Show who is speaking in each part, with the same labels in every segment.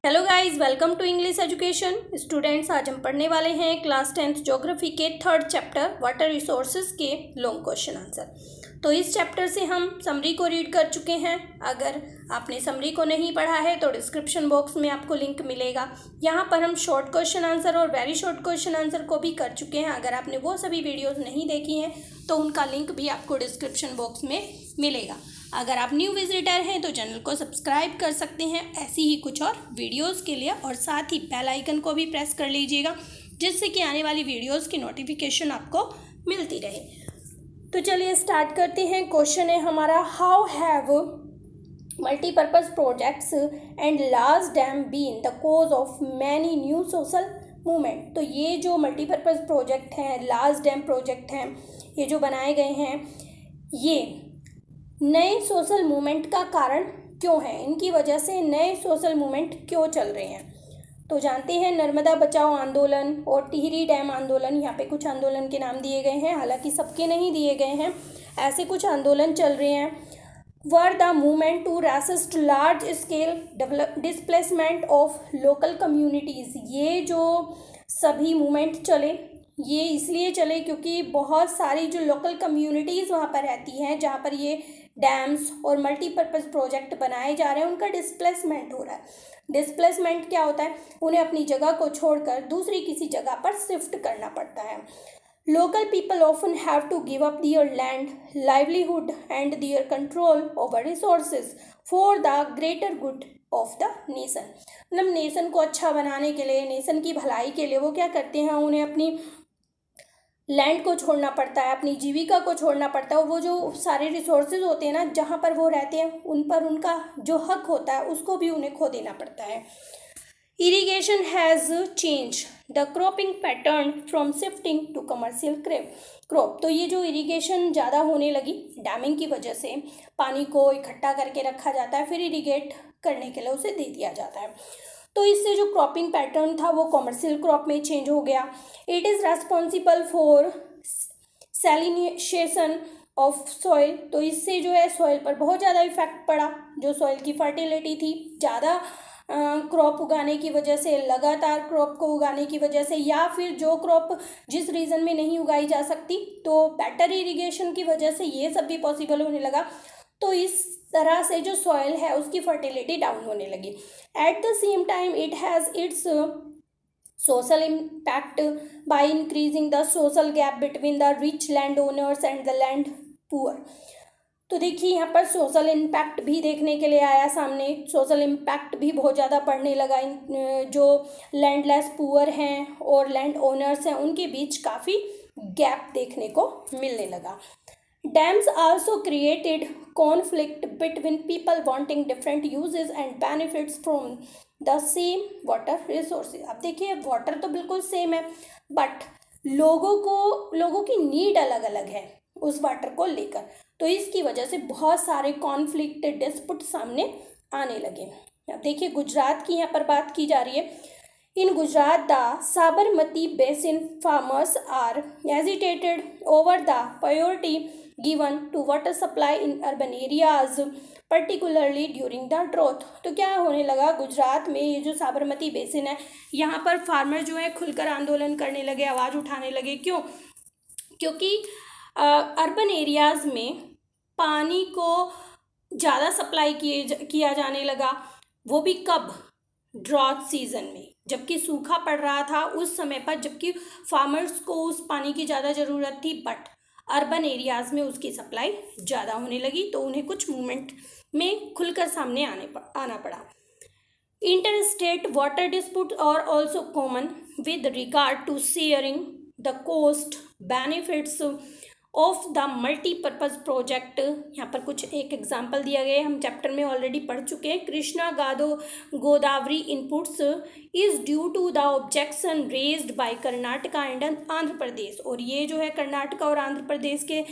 Speaker 1: Hello guys, welcome to English education students. आज हम पढ़ने वाले हैं क्लास 10th ज्योग्राफी के थर्ड चैप्टर वाटर रिसोर्सेज के लॉन्ग क्वेश्चन आंसर। तो इस चैप्टर से हम समरी को रीड कर चुके हैं। अगर आपने समरी को नहीं पढ़ा है तो डिस्क्रिप्शन बॉक्स में आपको लिंक मिलेगा। यहाँ पर हम शॉर्ट क्वेश्चन आंसर और वेरी शॉर्ट क्वेश्चन आंसर को भी कर चुके हैं। अगर आपने वो सभी वीडियोज़ नहीं देखी हैं तो उनका लिंक भी आपको डिस्क्रिप्शन बॉक्स में मिलेगा। अगर आप न्यू विजिटर हैं तो चैनल को सब्सक्राइब कर सकते हैं ऐसी ही कुछ और वीडियोस के लिए, और साथ ही बेल आइकन को भी प्रेस कर लीजिएगा जिससे कि आने वाली वीडियोस की नोटिफिकेशन आपको मिलती रहे। तो चलिए स्टार्ट करते हैं। क्वेश्चन है हमारा, how have multipurpose projects and large dam been the cause of many new social movement. तो ये जो मल्टीपर्पज प्रोजेक्ट हैं, लार्ज डैम प्रोजेक्ट हैं, ये जो बनाए गए हैं, ये नए सोशल मूवमेंट का कारण क्यों है, इनकी वजह से नए सोशल मूवमेंट क्यों चल रहे हैं। तो जानते हैं नर्मदा बचाओ आंदोलन और टिहरी डैम आंदोलन, यहाँ पे कुछ आंदोलन के नाम दिए गए हैं, हालांकि सबके नहीं दिए गए हैं। ऐसे कुछ आंदोलन चल रहे हैं। Were the movement to resist large scale displacement of local communities. ये जो सभी मूवमेंट चले, ये इसलिए चले क्योंकि बहुत सारी जो लोकल कम्युनिटीज़ वहाँ पर रहती हैं, जहाँ पर ये डैम्स और मल्टीपर्पज़ प्रोजेक्ट बनाए जा रहे हैं, उनका डिस्प्लेसमेंट हो रहा है। डिस्प्लेसमेंट क्या होता है, उन्हें अपनी जगह को छोड़कर दूसरी किसी जगह पर शिफ्ट करना पड़ता है। Local people often have to give up their land, livelihood and their control over resources for the greater good of the nation. मतलब नेशन को अच्छा बनाने के लिए, नेशन की भलाई के लिए वो क्या करते हैं, उन्हें अपनी लैंड को छोड़ना पड़ता है, अपनी जीविका को छोड़ना पड़ता है। वो जो सारे रिसोर्सेज होते हैं ना, जहाँ पर वो रहते हैं, उन पर उनका जो हक होता है उसको भी उन्हें खो देना पड़ता है। Irrigation has change the cropping pattern from shifting to commercial crop. तो ये जो इरीगेशन ज़्यादा होने लगी, डैमिंग की वजह से पानी को इकट्ठा करके रखा जाता है, फिर इरीगेट करने के लिए उसे दे दिया जाता है। तो इससे जो क्रॉपिंग पैटर्न था वो कमर्शियल क्रॉप में चेंज हो गया। It is responsible for salination of soil. तो इससे जो है सॉइल पर बहुत ज़्यादा इफेक्ट पड़ा। जो सॉइल की फर्टिलिटी थी, ज़्यादा क्रॉप उगाने की वजह से, लगातार क्रॉप को उगाने की वजह से, या फिर जो क्रॉप जिस रीजन में नहीं उगाई जा सकती, तो बेटर इरिगेशन की वजह से ये सब भी पॉसिबल होने लगा। तो इस तरह से जो सॉइल है उसकी फर्टिलिटी डाउन होने लगी। At the same time it has its social impact by increasing the social gap between the rich landowners and the land poor। तो देखिए यहाँ पर सोशल इम्पैक्ट भी देखने के लिए आया सामने। सोशल इम्पैक्ट भी बहुत ज़्यादा बढ़ने लगा। जो लैंडलेस पुअर हैं और लैंड ओनर्स हैं, उनके बीच काफ़ी गैप देखने को मिलने लगा। Dams also created conflict between people wanting different uses and benefits from the same water resources. अब देखिए वाटर तो बिल्कुल सेम है, बट लोगों की नीड अलग अलग है उस वाटर को लेकर। तो इसकी वजह से बहुत सारे कॉन्फ्लिक्ट, डिस्प्यूट सामने आने लगे। अब देखिए गुजरात की यहाँ पर बात की जा रही है। In Gujarat the Sabarmati basin farmers are agitated over the priority given to water supply in urban areas particularly during the drought. तो क्या होने लगा, गुजरात में ये जो साबरमती बेसिन है, यहाँ पर फार्मर जो है खुलकर आंदोलन करने लगे, आवाज़ उठाने लगे। क्यों? क्योंकि अर्बन एरियाज़ में पानी को ज़्यादा सप्लाई किया जाने लगा। वो भी कब? ड्रॉथ सीजन में, जबकि सूखा पड़ रहा था उस समय पर, जबकि फार्मर्स को उस पानी की ज़्यादा ज़रूरत थी, बट अर्बन एरियाज़ में उसकी सप्लाई ज़्यादा होने लगी, तो उन्हें कुछ मूवमेंट में खुलकर सामने आना पड़ा। Inter state water dispute are also common with regard to sharing the cost benefits of the multipurpose project. यहाँ पर कुछ एक एग्जाम्पल दिया गया है, हम चैप्टर में ऑलरेडी पढ़ चुके हैं। Krishna Godavari inputs is due to the objection raised by Karnataka and Andhra Pradesh. और ये जो है कर्नाटका और आंध्र प्रदेश के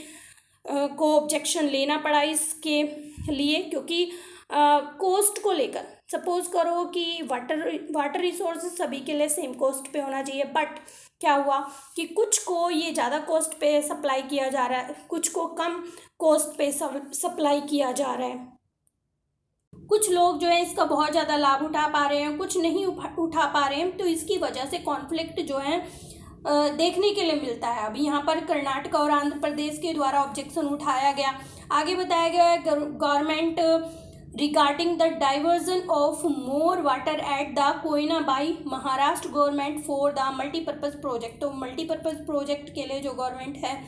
Speaker 1: को ऑब्जेक्शन लेना पड़ा इसके लिए, क्योंकि कोस्ट को लेकर। सपोज करो कि वाटर रिसोर्स सभी के लिए सेम कॉस्ट पे होना चाहिए, बट क्या हुआ कि कुछ को ये ज़्यादा कॉस्ट पे सप्लाई किया जा रहा है, कुछ को कम कॉस्ट पे सप्लाई किया जा रहा है। कुछ लोग जो है इसका बहुत ज़्यादा लाभ उठा पा रहे हैं, कुछ नहीं उठा पा रहे हैं, तो इसकी वजह से कॉन्फ्लिक्ट जो है देखने के लिए मिलता है। अभी यहाँ पर कर्नाटक और आंध्र प्रदेश के द्वारा ऑब्जेक्शन उठाया गया। आगे बताया गया है government regarding the diversion of more water at the Koyna by Maharashtra government for the multipurpose project. तो मल्टीपर्पज़ प्रोजेक्ट के लिए जो गवर्नमेंट है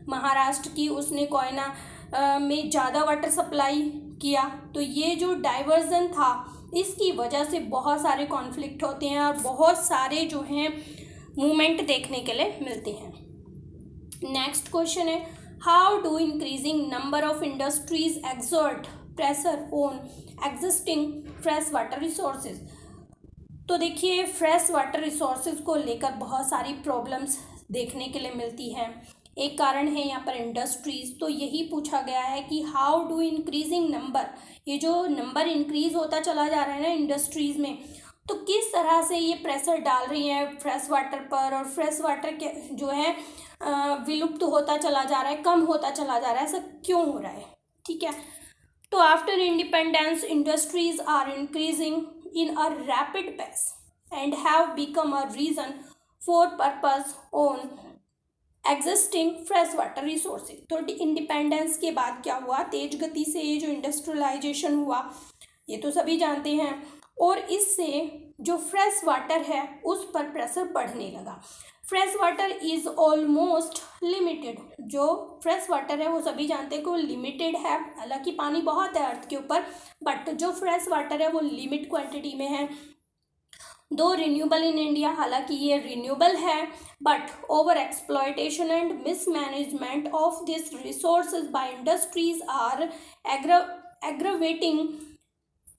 Speaker 1: महाराष्ट्र की, उसने कोयना में ज़्यादा वाटर सप्लाई किया। तो ये जो डाइवर्जन था, इसकी वजह से बहुत सारे कॉन्फ्लिक्ट होते हैं और बहुत सारे जो हैं मूवमेंट देखने के लिए मिलते हैं। नेक्स्ट क्वेश्चन है, how do increasing number of industries exert pressure on existing fresh water resources. तो देखिए, फ्रेश वाटर रिसोर्सेज को लेकर बहुत सारी प्रॉब्लम्स देखने के लिए मिलती हैं। एक कारण है यहाँ पर इंडस्ट्रीज। तो यही पूछा गया है कि हाउ डू इंक्रीजिंग नंबर, ये जो नंबर इंक्रीज होता चला जा रहा है ना इंडस्ट्रीज में, तो किस तरह से ये प्रेशर डाल रही है फ्रेश वाटर पर, और फ्रेश वाटर के जो है विलुप्त होता चला जा रहा है, कम होता चला जा रहा है, ऐसा क्यों हो रहा है। ठीक है, तो after independence industries are increasing in a rapid pace and have become a reason for purpose on existing fresh water resources. तो इंडिपेंडेंस के बाद क्या हुआ, तेज गति से ये जो इंडस्ट्रियलाइजेशन हुआ, ये तो सभी जानते हैं, और इससे जो फ्रेश वाटर है उस पर प्रेशर बढ़ने लगा। Fresh water is almost limited. जो फ्रेश वाटर है वो सभी जानते हैं कि वो लिमिटेड है। हालांकि पानी बहुत है अर्थ के ऊपर, बट जो फ्रेश वाटर है वो लिमिट क्वांटिटी में है। दो रिन्यूएबल इन इंडिया, हालांकि ये रिन्यूएबल है, but over exploitation and mismanagement of this resources by industries are aggravating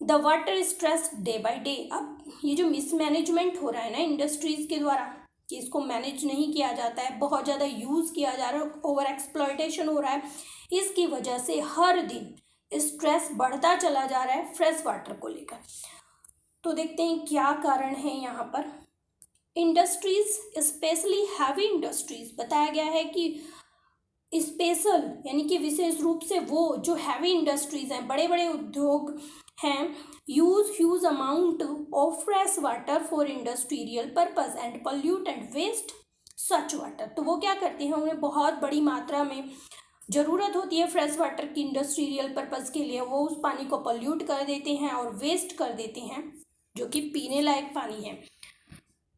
Speaker 1: the water stress day by day. अब ये जो मिसमैनेजमेंट हो रहा है ना इंडस्ट्रीज के द्वारा, कि इसको मैनेज नहीं किया जाता है, बहुत ज़्यादा यूज़ किया जा रहा है, ओवर एक्सप्लॉयटेशन हो रहा है, इसकी वजह से हर दिन स्ट्रेस बढ़ता चला जा रहा है फ्रेश वाटर को लेकर। तो देखते हैं क्या कारण है यहाँ पर। इंडस्ट्रीज, स्पेशली हैवी इंडस्ट्रीज, बताया गया है कि स्पेशल यानी कि विशेष रूप से वो जो हैवी इंडस्ट्रीज हैं, बड़े बड़े उद्योग हैं, use huge amount of fresh water for industrial purpose and pollute and waste such water. तो वो क्या करते हैं, उन्हें बहुत बड़ी मात्रा में ज़रूरत होती है फ्रेश वाटर की इंडस्ट्रियल पर्पस के लिए, वो उस पानी को पॉल्यूट कर देते हैं और वेस्ट कर देते हैं, जो कि पीने लायक पानी है।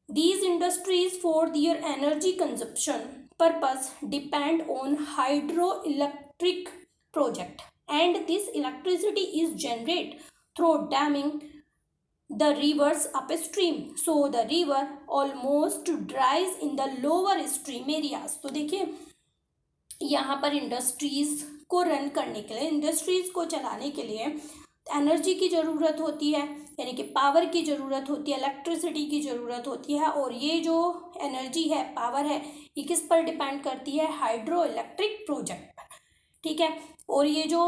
Speaker 1: These industries for their energy consumption purpose depend on hydroelectric project, and this electricity is generated through damming the rivers upstream, so the river almost dries in the lower stream areas। तो देखिए यहाँ पर industries को run करने के लिए, industries को चलाने के लिए एनर्जी की ज़रूरत होती है, यानी कि पावर की ज़रूरत होती है, इलेक्ट्रिसिटी की ज़रूरत होती है। और ये जो एनर्जी है, पावर है, ये किस पर डिपेंड करती है, हाइड्रो इलेक्ट्रिक प्रोजेक्ट पर। ठीक है, और ये जो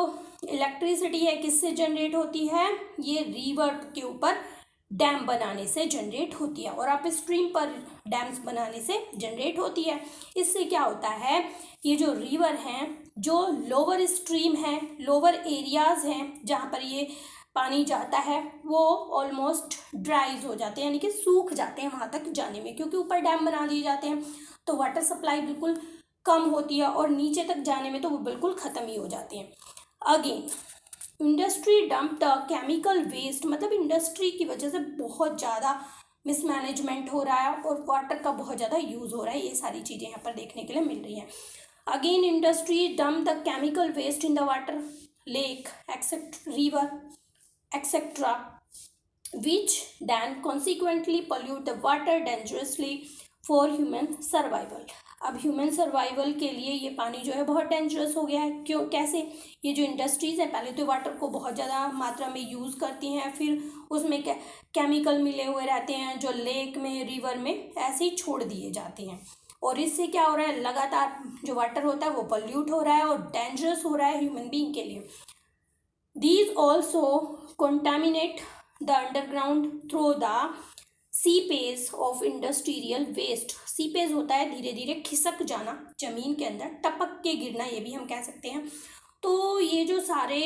Speaker 1: इलेक्ट्रिसिटी है किससे जनरेट होती है, ये रिवर के ऊपर डैम बनाने से जनरेट होती है, और अप स्ट्रीम पर डैम्स बनाने से जनरेट होती है। इससे क्या होता है, ये जो रिवर हैं, जो लोअर स्ट्रीम है, लोअर एरियाज़ हैं जहाँ पर ये पानी जाता है, वो ऑलमोस्ट ड्राइज हो जाते हैं, यानी कि सूख जाते हैं वहाँ तक जाने में, क्योंकि ऊपर डैम बना दिए जाते हैं तो वाटर सप्लाई बिल्कुल कम होती है, और नीचे तक जाने में तो वो बिल्कुल ख़त्म ही हो जाते हैं। Again industry dump the chemical waste, मतलब इंडस्ट्री की वजह से बहुत ज़्यादा मिसमैनेजमेंट हो रहा है और वाटर का बहुत ज़्यादा यूज़ हो रहा है। ये सारी चीज़ें यहाँ पर देखने के लिए मिल रही हैं। Again industry dump the chemical waste in the water, lake except river etcetera, which then consequently pollute the water dangerously for human survival. अब ह्यूमन सर्वाइवल के लिए ये पानी जो है बहुत डेंजरस हो गया है। क्यों, कैसे, ये जो इंडस्ट्रीज़ हैं पहले तो वाटर को बहुत ज़्यादा मात्रा में यूज़ करती हैं, फिर उसमें केमिकल मिले हुए रहते हैं जो लेक में, रिवर में ऐसे ही छोड़ दिए जाते हैं, और इससे क्या हो रहा है, लगातार जो वाटर होता है वो पोल्यूट हो रहा है और डेंजरस हो रहा है ह्यूमन बीइंग के लिए। These also contaminate the underground through the seepage of industrial waste. Seepage होता है धीरे धीरे खिसक जाना, जमीन के अंदर टपक के गिरना, ये भी हम कह सकते हैं। तो ये जो सारे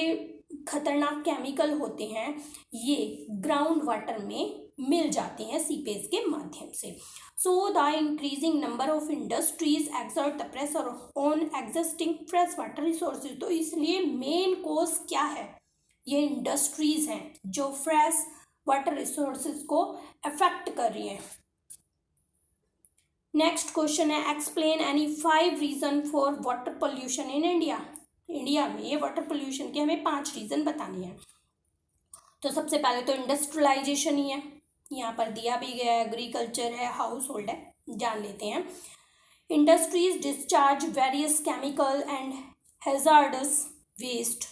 Speaker 1: खतरनाक केमिकल होते हैं ये ग्राउंड वाटर में मिल जाते हैं सीपेज के माध्यम से। So the increasing number of industries exert the pressure on existing fresh water resources. तो इसलिए मेन कोज क्या है, ये इंडस्ट्रीज हैं जो फ्रेश वाटर रिसोर्सेज को अफेक्ट कर रही हैं। नेक्स्ट क्वेश्चन है, explain any 5 reason for water pollution in India. India में वाटर पोल्यूशन के हमें 5 रीजन बताने हैं। तो सबसे पहले तो इंडस्ट्रियलाइजेशन ही है, यहाँ पर दिया भी गया है, एग्रीकल्चर है, हाउस होल्ड है, जान लेते हैं। Industries discharge various chemical and hazardous waste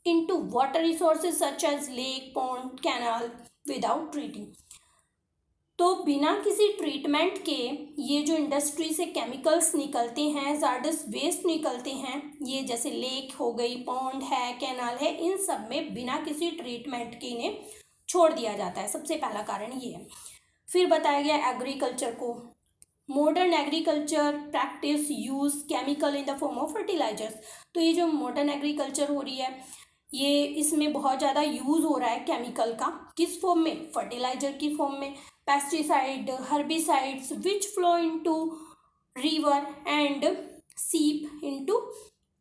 Speaker 1: into water resources such as lake, pond, canal without treating. तो बिना किसी ट्रीटमेंट के ये जो इंडस्ट्री से केमिकल्स निकलते हैं, हैजार्डस वेस्ट निकलते हैं, ये जैसे लेक हो गई, पॉन्ड है, कैनाल है, इन सब में बिना किसी ट्रीटमेंट के इन्हें छोड़ दिया जाता है। सबसे पहला कारण ये है। फिर बताया गया एग्रीकल्चर को, modern agriculture practice use chemical in the form of fertilizers. तो ये जो मॉडर्न एग्रीकल्चर हो रही है, ये इसमें बहुत ज़्यादा यूज़ हो रहा है केमिकल का, किस फॉर्म में, फर्टिलाइजर की फॉर्म में। Pesticide, herbicides which flow into river and सीप इनटू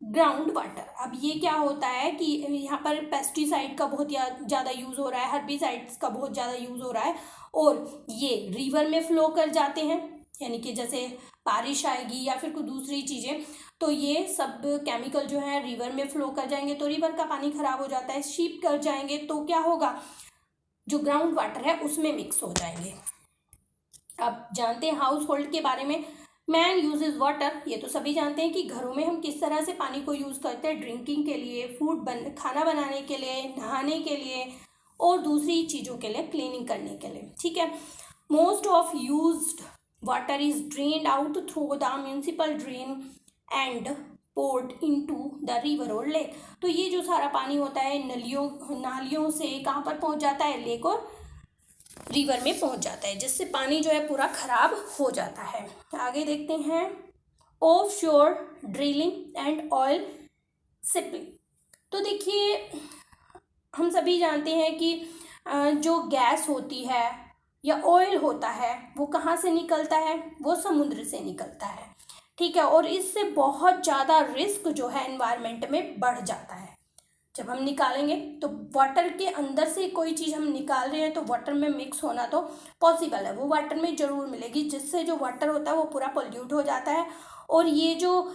Speaker 1: ग्राउंड वाटर। अब ये क्या होता है कि यहाँ पर पेस्टिसाइड का बहुत ज़्यादा यूज़ हो रहा है, हर्बिसाइड्स का बहुत ज़्यादा यूज़ हो रहा है, और ये रिवर में फ्लो कर जाते हैं, यानी कि जैसे बारिश आएगी या फिर कोई दूसरी चीज़ें, तो ये सब केमिकल जो है रिवर में फ्लो कर जाएंगे, तो रिवर का पानी खराब हो जाता है। शीप कर जाएंगे तो क्या होगा, जो ग्राउंड वाटर है उसमें मिक्स हो जाएंगे। अब जानते हैं हाउस होल्ड के बारे में। मैन यूजेज वाटर, ये तो सभी जानते हैं कि घरों में हम किस तरह से पानी को यूज़ करते हैं, ड्रिंकिंग के लिए, खाना बनाने के लिए, नहाने के लिए और दूसरी चीज़ों के लिए, क्लीनिंग करने के लिए, ठीक है। Most of used water is drained out through the municipal drain and port into the river और लेक। तो ये जो सारा पानी होता है नालियों से कहाँ पर पहुँच जाता है, लेक और रिवर में पहुँच जाता है, जिससे पानी जो है पूरा खराब हो जाता है। आगे देखते हैं, ऑफ शोर ड्रिलिंग एंड ऑयल सिपिंग। तो देखिए हम सभी जानते हैं कि जो गैस होती है या ऑयल होता है वो कहाँ से निकलता है, वो समुद्र से निकलता है, ठीक है। और इससे बहुत ज़्यादा रिस्क जो है एनवायरनमेंट में बढ़ जाता है। जब हम निकालेंगे तो वाटर के अंदर से कोई चीज़ हम निकाल रहे हैं तो वाटर में मिक्स होना तो पॉसिबल है, वो वाटर में ज़रूर मिलेगी, जिससे जो वाटर होता है वो पूरा पोल्यूट हो जाता है। और ये जो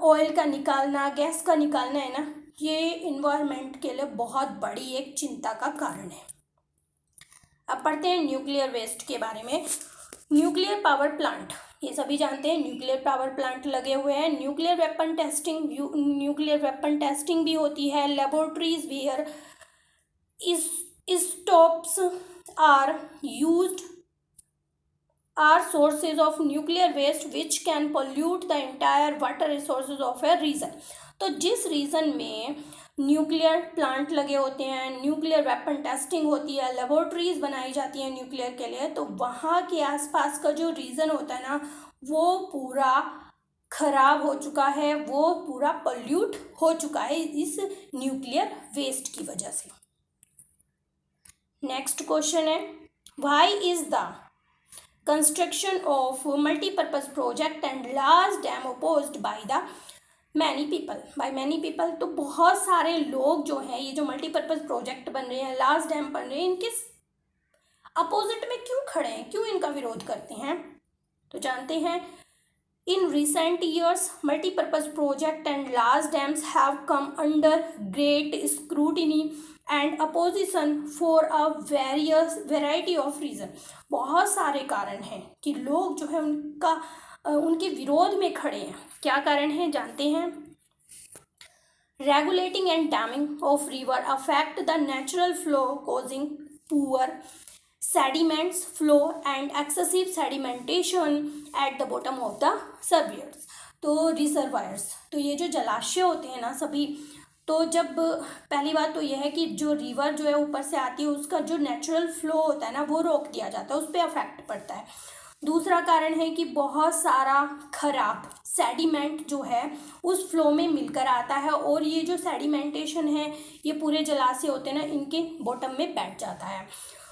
Speaker 1: ऑयल का निकालना, गैस का निकालना है ना, ये इन्वायरमेंट के लिए बहुत बड़ी एक चिंता का कारण है। अब पढ़ते हैं न्यूक्लियर वेस्ट के बारे में। न्यूक्लियर पावर प्लांट, ये सभी जानते हैं न्यूक्लियर पावर प्लांट लगे हुए हैं। न्यूक्लियर वेपन टेस्टिंग भी होती है। Laboratories where isotopes are used are sources of nuclear waste which can pollute the entire water resources of a region। तो जिस रीजन में न्यूक्लियर प्लांट लगे होते हैं, न्यूक्लियर वेपन टेस्टिंग होती है, लेबोरेटरीज बनाई जाती हैं न्यूक्लियर के लिए, तो वहाँ के आसपास का जो रीजन होता है ना, वो पूरा खराब हो चुका है, वो पूरा पोल्यूट हो चुका है इस न्यूक्लियर वेस्ट की वजह से। नेक्स्ट क्वेश्चन है, why is the construction of multipurpose project and large dam opposed by the many people. तो बहुत सारे लोग जो हैं, ये जो मल्टीपर्पज प्रोजेक्ट बन रहे हैं, लार्ज डैम बन रहे हैं, इनके अपोजिट में क्यों खड़े हैं, क्यों इनका विरोध करते हैं? तो जानते हैं, in recent years multipurpose project and large dams have come under great scrutiny and opposition for a variety of reason. बहुत सारे कारण हैं कि लोग जो है उनके विरोध में खड़े हैं। क्या कारण है जानते हैं, regulating and damming of river affect the natural flow causing poor sediments flow and excessive sedimentation at the bottom of the reservoirs। तो रिजर्वायर्स, तो ये जो जलाशय होते हैं ना सभी, तो जब पहली बात तो यह है कि जो रिवर जो है ऊपर से आती है, उसका जो नेचुरल फ्लो होता है ना, वो रोक दिया जाता है, उस पर अफेक्ट पड़ता है। दूसरा कारण है कि बहुत सारा खराब सेडिमेंट जो है उस फ्लो में मिलकर आता है और ये जो सेडिमेंटेशन है ये पूरे जलाशय होते हैं ना इनके बॉटम में बैठ जाता है,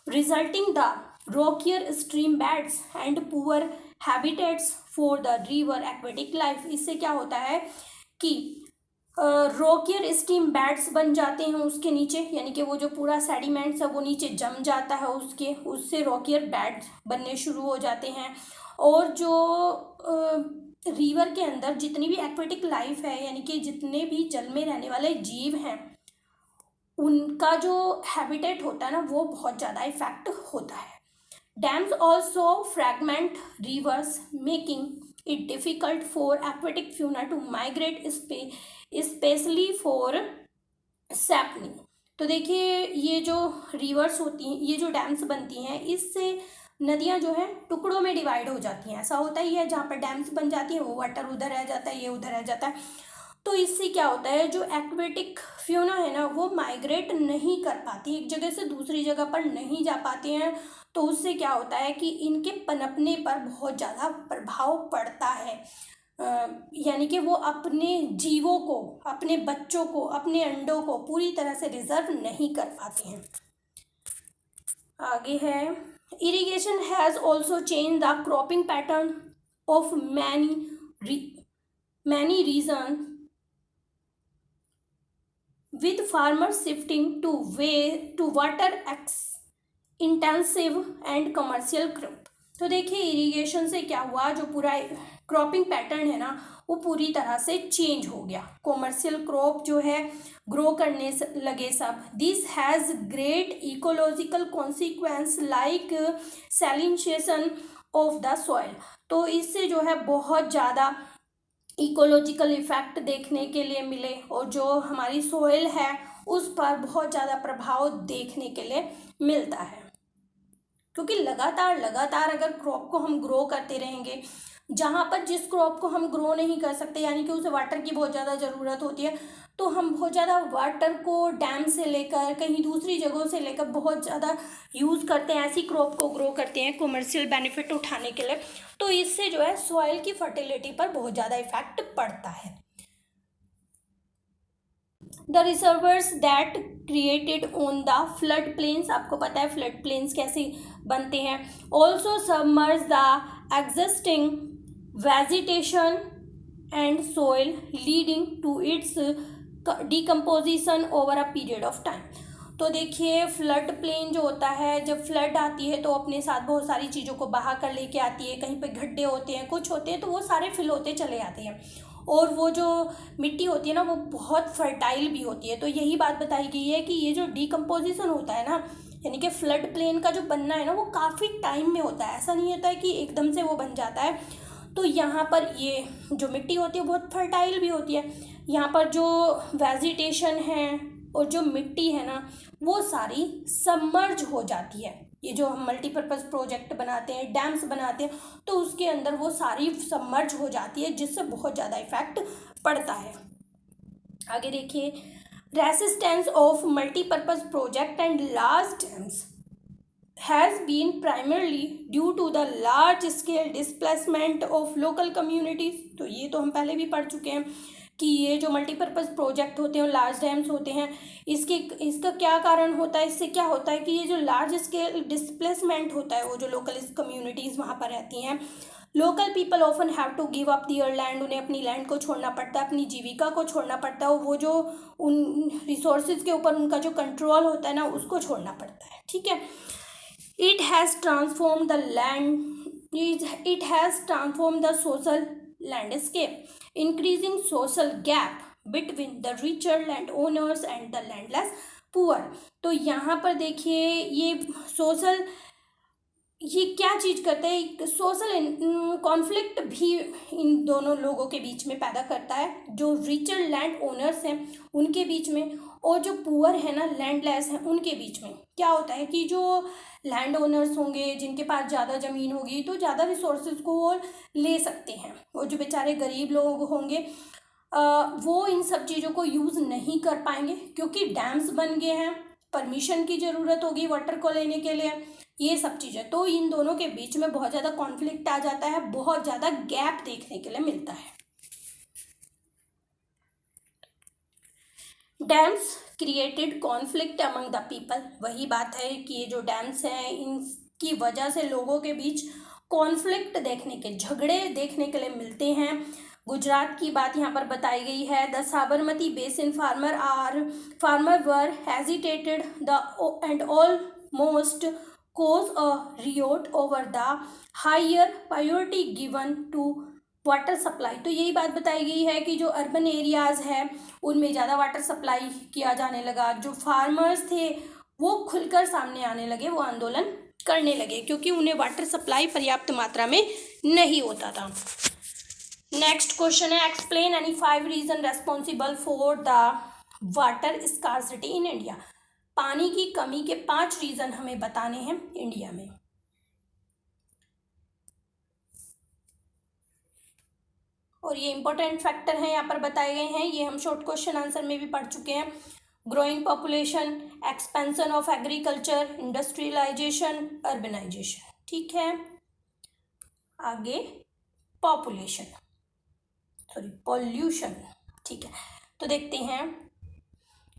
Speaker 1: resulting the rockier stream beds and poor habitats for the river aquatic life. इससे क्या होता है कि रॉकियर स्ट्रीम बेड्स बन जाते हैं उसके नीचे, यानी कि वो जो पूरा सेडिमेंट्स है वो नीचे जम जाता है उससे रॉकियर बेड बनने शुरू हो जाते हैं। और जो रिवर के अंदर जितनी भी एक्वेटिक लाइफ है यानी कि जितने भी जल में रहने वाले जीव हैं उनका जो हैबिटेट होता है ना वो बहुत ज़्यादा इफेक्ट होता है। Dams also fragment rivers making it difficult for aquatic fauna to migrate especially for सैपनिंग। तो देखिए ये जो रिवर्स होती हैं, ये जो डैम्स बनती हैं इससे नदियाँ जो है टुकड़ों में डिवाइड हो जाती हैं। ऐसा होता ही है जहाँ पर डैम्स बन जाती है वो वाटर उधर रह जाता है, ये उधर रह जाता है। तो इससे क्या होता है जो एक्वेटिक फ्यूना है ना वो माइग्रेट नहीं कर पाती, एक जगह से दूसरी जगह पर नहीं जा पाती हैं। तो उससे क्या होता है कि इनके पनपने पर बहुत ज़्यादा प्रभाव पड़ता है, यानी कि वो अपने जीवों को, अपने बच्चों को, अपने अंडों को पूरी तरह से रिजर्व नहीं कर पाते हैं। आगे है irrigation has also change the cropping pattern of many region with farmers shifting to water intensive and commercial crop। तो देखिए इरिगेशन से क्या हुआ, जो पूरा क्रॉपिंग पैटर्न है ना वो पूरी तरह से चेंज हो गया, कॉमर्शियल क्रॉप जो है ग्रो करने लगे सब। This has great ecological consequence like salination of the soil. तो इससे जो है बहुत ज़्यादा इकोलॉजिकल इफेक्ट देखने के लिए मिले और जो हमारी सोइल है उस पर बहुत ज़्यादा प्रभाव देखने के लिए मिलता है, क्योंकि लगातार अगर क्रॉप को हम ग्रो करते रहेंगे, जहाँ पर जिस क्रॉप को हम ग्रो नहीं कर सकते यानी कि उसे वाटर की बहुत ज़्यादा ज़रूरत होती है, तो हम बहुत ज़्यादा वाटर को डैम से लेकर कहीं दूसरी जगहों से लेकर बहुत ज़्यादा यूज़ करते हैं, ऐसी क्रॉप को ग्रो करते हैं कॉमर्शियल बेनिफिट उठाने के लिए। तो इससे जो है सॉइल की फर्टिलिटी पर बहुत ज़्यादा इफेक्ट पड़ता है। The reservoirs that created on the flood plains, आपको पता है फ्लड प्लेन्स कैसे बनते हैं, also submerge the existing vegetation and soil leading to its decomposition over a period of time. तो देखिए फ्लड प्लेन जो होता है, जब फ्लड आती है तो अपने साथ बहुत सारी चीज़ों को बहा कर लेके आती है, कहीं पे गड्ढे होते हैं, कुछ होते हैं, तो वो सारे फिल होते चले आते हैं और वो जो मिट्टी होती है ना वो बहुत फर्टाइल भी होती है। तो यही बात बताई गई है कि ये जो डिकम्पोजिशन होता है ना, यानी कि फ्लड प्लेन का जो बनना है ना वो काफ़ी टाइम में होता है, ऐसा नहीं होता है कि एकदम से वो बन जाता है। तो यहाँ पर ये जो मिट्टी होती है बहुत फर्टाइल भी होती है, यहाँ पर जो वेजिटेशन है और जो मिट्टी है ना वो सारी सबमर्ज हो जाती है। ये जो हम मल्टीपर्पज़ प्रोजेक्ट बनाते हैं, डैम्स बनाते हैं, तो उसके अंदर वो सारी सबमर्ज हो जाती है जिससे बहुत ज़्यादा इफेक्ट पड़ता है। आगे देखिए resistance of multipurpose project and large dams has been primarily due to the large scale displacement of local communities। तो ये तो हम पहले भी पढ़ चुके हैं कि ये जो मल्टीपर्पज़ प्रोजेक्ट होते हैं, लार्ज डैम्स होते हैं, इसका क्या कारण होता है, इससे क्या होता है कि ये जो लार्ज स्केल डिस्प्लेसमेंट होता है, वो जो लोकल कम्युनिटीज़ वहाँ पर रहती हैं, local people often have to give up their land, उन्हें अपनी लैंड को छोड़ना पड़ता है, अपनी जीविका को छोड़ना पड़ता है, वो जो उन रिसोर्सेज के ऊपर उनका जो कंट्रोल होता है ना उसको छोड़ना पड़ता है। ठीक है, it has transformed the social landscape, increasing social gap between the richer landowners and the landless poor। तो यहाँ पर देखिए ये क्या चीज़ करता है, सोशल कॉन्फ्लिक्ट भी इन दोनों लोगों के बीच में पैदा करता है, जो रिचर लैंड ओनर्स हैं उनके बीच में और जो पुअर है ना लैंडलेस हैं उनके बीच में। क्या होता है कि जो लैंड ओनर्स होंगे जिनके पास ज़्यादा ज़मीन होगी तो ज़्यादा रिसोर्सेज को वो ले सकते हैं, और जो बेचारे गरीब लोग होंगे वो इन सब चीज़ों को यूज़ नहीं कर पाएंगे, क्योंकि डैम्स बन गए हैं, परमिशन की ज़रूरत होगी वाटर को लेने के लिए, ये सब चीज़ें, तो इन दोनों के बीच में बहुत ज़्यादा कॉन्फ्लिक्ट आ जाता है, बहुत ज़्यादा गैप देखने के लिए मिलता है। Dams created conflict among the people, वही बात है कि ये जो डैम्स हैं इनकी वजह से लोगों के बीच कॉन्फ्लिक्ट देखने के, झगड़े देखने के लिए मिलते हैं। गुजरात की बात यहाँ पर बताई गई है। The Sabarmati basin farmer were hesitated the end almost cause a riot over the higher priority given to water supply. तो यही बात बताई गई है कि जो अर्बन एरियाज़ है उनमें ज़्यादा वाटर सप्लाई किया जाने लगा। जो फार्मर्स थे वो खुलकर सामने आने लगे, वो आंदोलन करने लगे क्योंकि उन्हें वाटर सप्लाई पर्याप्त मात्रा में नहीं होता था। नेक्स्ट क्वेश्चन है, explain any 5 reason responsible for the water scarcity in India. पानी की कमी के 5 रीजन हमें बताने हैं इंडिया में। और ये इंपॉर्टेंट फैक्टर हैं यहाँ पर बताए गए हैं, ये हम शॉर्ट क्वेश्चन आंसर में भी पढ़ चुके हैं। Growing population, expansion of agriculture, industrialisation, urbanisation. ठीक है, आगे पॉल्यूशन। ठीक है, तो देखते हैं।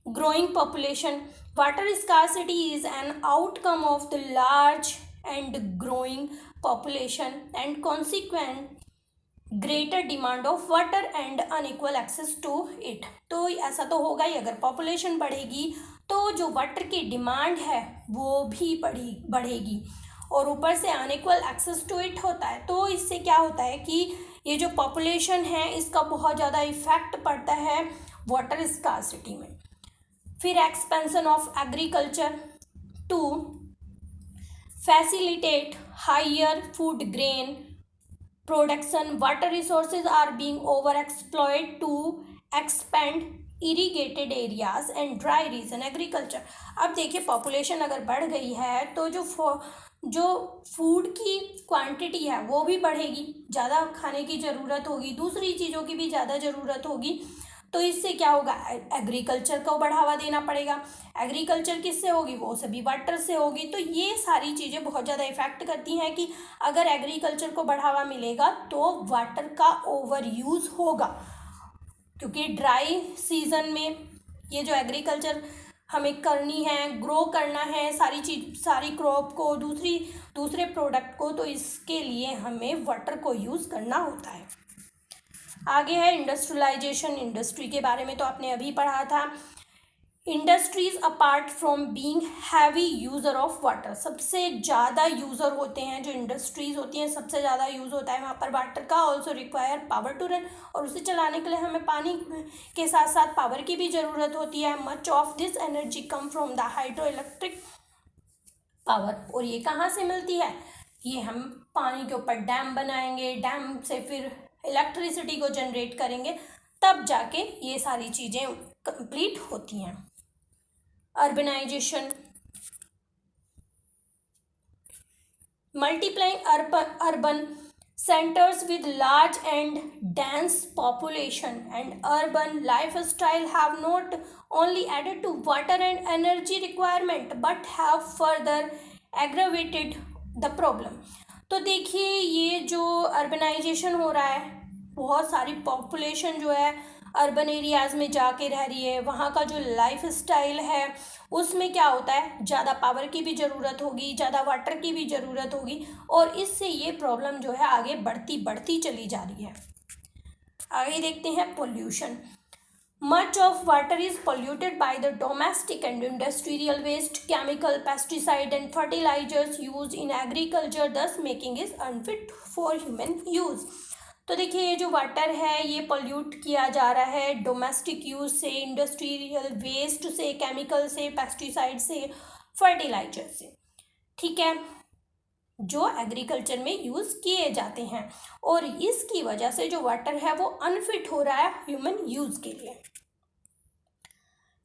Speaker 1: Growing population, water scarcity is an outcome of the large and growing population and consequent greater demand of water and unequal access to it. तो ऐसा तो होगा ही, अगर पॉपुलेशन बढ़ेगी तो जो वाटर की डिमांड है वो भी बढ़ेगी और ऊपर से अनइक्वल एक्सेस टू इट होता है। तो इससे क्या होता है कि ये जो पॉपुलेशन है इसका बहुत ज़्यादा इफेक्ट पड़ता है वाटर स्कार्सिटी में। फिर expansion of agriculture to facilitate higher food grain production, water resources are being over exploited to expand irrigated areas and dry region agriculture. अब देखिए, पॉपुलेशन अगर बढ़ गई है तो जो फूड की क्वांटिटी है वो भी बढ़ेगी, ज़्यादा खाने की ज़रूरत होगी, दूसरी चीज़ों की भी ज़्यादा ज़रूरत होगी। तो इससे क्या होगा, एग्रीकल्चर को बढ़ावा देना पड़ेगा। एग्रीकल्चर किससे होगी, वो सभी वाटर से होगी। तो ये सारी चीज़ें बहुत ज़्यादा इफेक्ट करती हैं कि अगर एग्रीकल्चर को बढ़ावा मिलेगा तो वाटर का ओवर यूज़ होगा, क्योंकि ड्राई सीजन में ये जो एग्रीकल्चर हमें करनी है, ग्रो करना है सारी क्रॉप को, दूसरे प्रोडक्ट को, तो इसके लिए हमें वाटर को यूज़ करना होता है। आगे है इंडस्ट्रियलाइजेशन। इंडस्ट्री के बारे में तो आपने अभी पढ़ा था। Industries apart from being heavy user of water, सबसे ज़्यादा यूज़र होते हैं जो इंडस्ट्रीज होती हैं, सबसे ज़्यादा यूज़ होता है वहाँ पर वाटर का। Also require power to run, और उसे चलाने के लिए हमें पानी के साथ साथ पावर की भी ज़रूरत होती है। Much of this energy come from the hydro electric power, और ये कहाँ से मिलती है, ये हम पानी के ऊपर डैम बनाएंगे, डैम से फिर इलेक्ट्रिसिटी को जनरेट करेंगे, तब जाके ये सारी चीज़ें कंप्लीट होती हैं। Urbanisation, multiplying urban centers with large and dense population and urban lifestyle have not only added to water and energy requirement but have further aggravated the problem। तो देखिए, ये जो अर्बनाइजेशन हो रहा है, बहुत सारी पॉपुलेशन जो है अर्बन एरियाज़ में जाके रह रही है, वहाँ का जो लाइफ स्टाइल है उसमें क्या होता है, ज़्यादा पावर की भी ज़रूरत होगी, ज़्यादा वाटर की भी ज़रूरत होगी, और इससे ये प्रॉब्लम जो है आगे बढ़ती चली जा रही है। आगे देखते हैं pollution. Much of water is polluted by the domestic and industrial waste, chemical, pesticide and fertilisers use in agriculture, thus making is unfit for human use. तो देखिए, ये जो वाटर है ये पोल्यूट किया जा रहा है डोमेस्टिक यूज़ से, इंडस्ट्रियल वेस्ट से, केमिकल से, पेस्टिसाइड से, फर्टिलाइजर से। ठीक है, जो एग्रीकल्चर में यूज़ किए जाते हैं, और इसकी वजह से जो वाटर है वो अनफिट हो रहा है ह्यूमन यूज़ के लिए।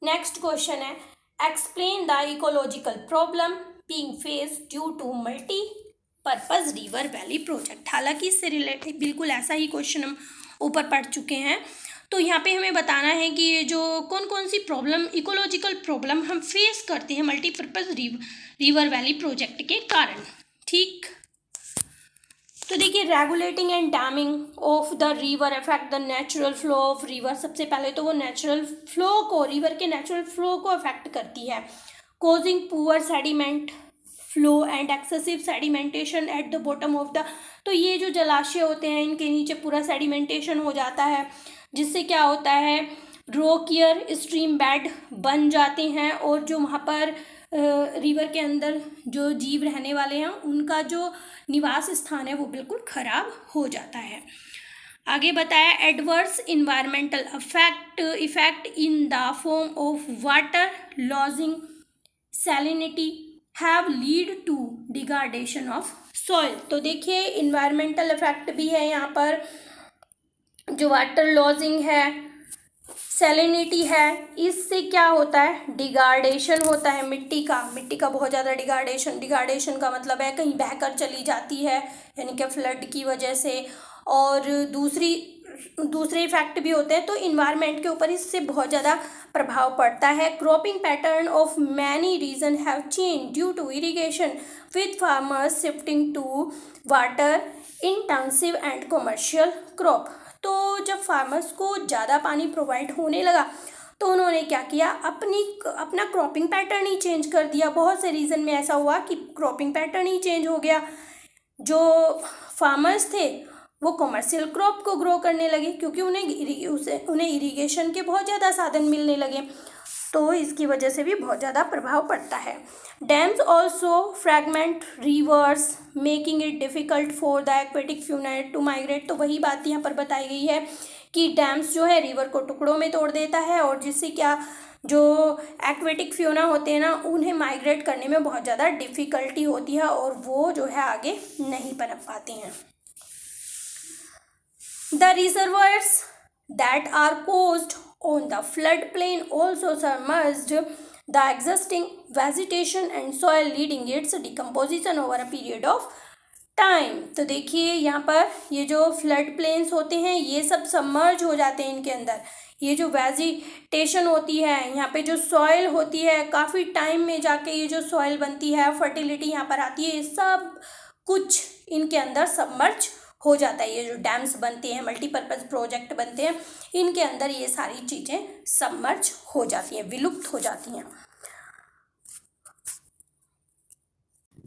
Speaker 1: नेक्स्ट क्वेश्चन है, explain the ecological problem being faced due to multi purpose river valley project. हालांकि इससे रिलेटेड बिल्कुल ऐसा ही क्वेश्चन हम ऊपर पढ़ चुके हैं। तो यहाँ पे हमें बताना है कि ये जो कौन कौन सी प्रॉब्लम, इकोलॉजिकल प्रॉब्लम हम फेस करते हैं मल्टीपर्पज़ रिवर वैली प्रोजेक्ट के कारण। ठीक, तो देखिए regulating and damming of the river affect the natural flow of river. सबसे पहले तो वो नेचुरल फ्लो को, रिवर के नेचुरल फ्लो को अफेक्ट करती है, causing poor sediment flow and excessive sedimentation at the bottom of the. तो ये जो जलाशय होते हैं इनके नीचे पूरा सेडिमेंटेशन हो जाता है, जिससे क्या होता है, रॉकियर स्ट्रीम बेड बन जाते हैं और जो वहाँ पर रिवर के अंदर जो जीव रहने वाले हैं उनका जो निवास स्थान है वो बिल्कुल खराब हो जाता है। आगे बताया adverse environmental effect in the form of water logging salinity have lead to degradation of soil. तो देखिए इन्वायरमेंटल इफेक्ट भी है यहाँ पर, जो वाटर लॉजिंग है, सैलिनिटी है, इससे क्या होता है, डिग्रेडेशन होता है मिट्टी का बहुत ज़्यादा डिग्रेडेशन का मतलब है कहीं बहकर चली जाती है, यानी कि फ्लड की वजह से। और दूसरे इफेक्ट भी होते हैं, तो इन्वायरमेंट के ऊपर इससे बहुत ज़्यादा प्रभाव पड़ता है। Cropping pattern of many region have change due to irrigation with farmers shifting to water intensive and commercial crop. तो जब फार्मर्स को ज़्यादा पानी प्रोवाइड होने लगा तो उन्होंने क्या किया, अपना क्रॉपिंग पैटर्न ही चेंज कर दिया। बहुत से रीज़न में ऐसा हुआ कि क्रॉपिंग पैटर्न ही चेंज हो गया। जो फार्मर्स थे वो कमर्शियल क्रॉप को ग्रो करने लगे क्योंकि उन्हें इरिगेशन के बहुत ज़्यादा साधन मिलने लगे, तो इसकी वजह से भी बहुत ज़्यादा प्रभाव पड़ता है। Dams also fragment rivers making it difficult for the aquatic fauna to migrate. तो वही बात यहाँ पर बताई गई है कि डैम्स जो है रिवर को टुकड़ों में तोड़ देता है और जिससे क्या, जो एक्वेटिक फ्यूना होते हैं ना, उन्हें माइग्रेट करने में बहुत ज़्यादा डिफ़िकल्टी होती है और वो जो है आगे नहीं पनप पाते हैं। The reservoirs that are caused on the floodplain also submerged the existing vegetation and soil, leading its decomposition over a period of time. तो देखिए यहाँ पर ये जो फ्लड प्लेन्स होते हैं ये सब सबमर्ज हो जाते हैं इनके अंदर। ये जो वेजिटेशन होती है, यहाँ पे जो सॉइल होती है, काफ़ी टाइम में जाके ये जो सॉइल बनती है, फर्टिलिटी यहाँ पर आती है, ये सब कुछ इनके अंदर सबमर्ज हो जाता है। ये जो डैम्स बनते हैं, मल्टीपर्पज़ प्रोजेक्ट बनते हैं, इनके अंदर ये सारी चीज़ें सबमर्ज हो जाती हैं, विलुप्त हो जाती हैं।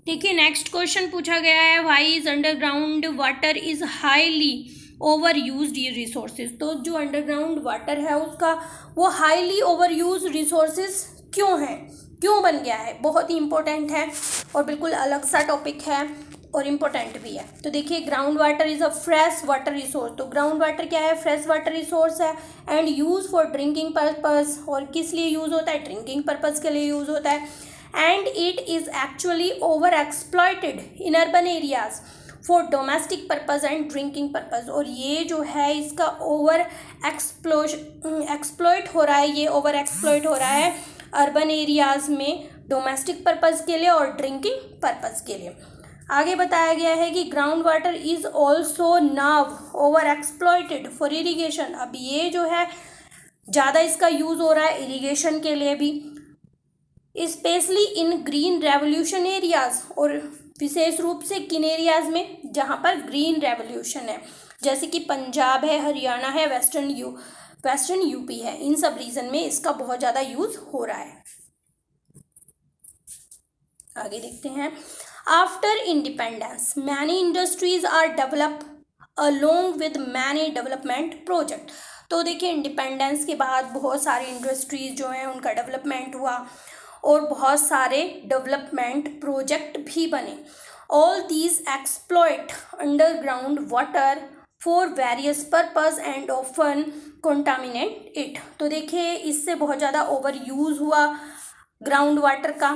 Speaker 1: देखिए नेक्स्ट क्वेश्चन पूछा गया है, why is underground water is highly over used resources. तो जो अंडरग्राउंड वाटर है उसका वो हाईली ओवर यूज रिसोर्सेज क्यों है, क्यों बन गया है, बहुत ही इंपॉर्टेंट है और बिल्कुल अलग सा टॉपिक है और इम्पोर्टेंट भी है। तो देखिए ground water is a fresh water resource. तो ग्राउंड वाटर क्या है, फ्रेश वाटर रिसोर्स है and use for drinking purpose. और किस लिए यूज़ होता है, ड्रिंकिंग पर्पज़ के लिए यूज़ होता है। And it is actually over exploited in urban areas for domestic purpose and drinking purpose. और ये जो है इसका ओवर एक्सप्लॉयट हो रहा है, ये ओवर एक्सप्लॉयट हो रहा है अर्बन एरियाज़ में डोमेस्टिक पर्पज़ के लिए और ड्रिंकिंग पर्पज़ के लिए। आगे बताया गया है कि ground water is also now over exploited for irrigation. अब ये जो है ज़्यादा इसका यूज़ हो रहा है इरीगेशन के लिए भी, specially in green revolution areas. और विशेष रूप से किन एरियाज़ में, जहाँ पर ग्रीन रेवोल्यूशन है, जैसे कि पंजाब है, हरियाणा है, वेस्टर्न यूपी है, इन सब रीजन में इसका बहुत ज़्यादा यूज़ हो रहा है। आगे देखते हैं, after independence many industries are develop along with many development project. तो देखिए इंडिपेंडेंस के बाद बहुत सारी इंडस्ट्रीज जो हैं उनका डेवलपमेंट हुआ और बहुत सारे डेवलपमेंट प्रोजेक्ट भी बने। All these exploit underground water for various purpose and often contaminate it. तो देखिए इससे बहुत ज़्यादा ओवर यूज़ हुआ ग्राउंड वाटर का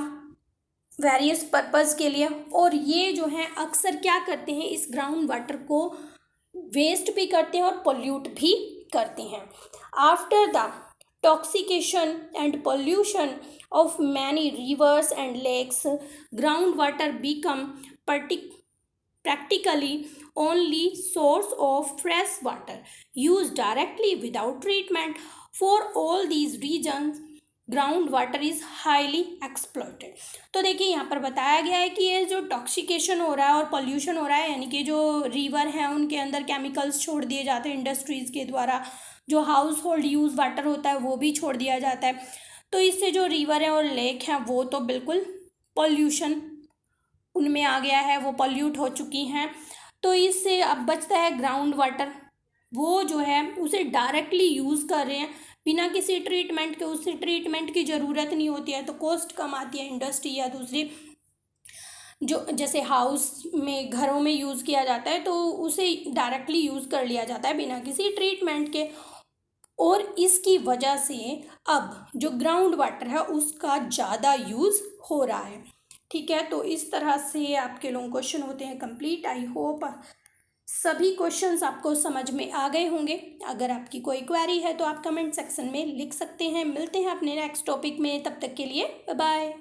Speaker 1: वेरियस पर्पज़ के लिए, और ये जो है अक्सर क्या करते हैं, इस ग्राउंड वाटर को वेस्ट भी करते हैं और पोल्यूट भी करते हैं। After the टॉक्सिकेशन and pollution of many rivers and lakes, groundwater become practically only source of fresh water used directly without treatment. For all these reasons ground water is highly exploited. तो देखिए यहाँ पर बताया गया है कि ये जो टॉक्सिकेशन हो रहा है और पॉल्यूशन हो रहा है, यानी कि जो रिवर हैं उनके अंदर केमिकल्स छोड़ दिए जाते हैं इंडस्ट्रीज़ के द्वारा, जो हाउस होल्ड यूज़ वाटर होता है वो भी छोड़ दिया जाता है, तो इससे जो रिवर है और लेक हैं वो तो बिल्कुल पॉल्यूशन उनमें आ गया है, वो पॉल्यूट हो चुकी हैं। तो इससे अब बचता है ग्राउंड वाटर, वो जो है उसे डायरेक्टली यूज़ कर रहे हैं बिना किसी ट्रीटमेंट के, उसे ट्रीटमेंट की ज़रूरत नहीं होती है, तो कॉस्ट कम आती है इंडस्ट्री या दूसरी जो जैसे हाउस में घरों में यूज़ किया जाता है तो उसे डायरेक्टली यूज़ कर लिया जाता है बिना किसी ट्रीटमेंट के, और इसकी वजह से अब जो ग्राउंड वाटर है उसका ज़्यादा यूज़ हो रहा है। ठीक है, तो इस तरह से आपके लोग क्वेश्चन होते हैं कंप्लीट। आई होप सभी क्वेश्चंस आपको समझ में आ गए होंगे। अगर आपकी कोई क्वेरी है तो आप कमेंट सेक्शन में लिख सकते हैं। मिलते हैं अपने नेक्स्ट टॉपिक में, तब तक के लिए बाय बाय।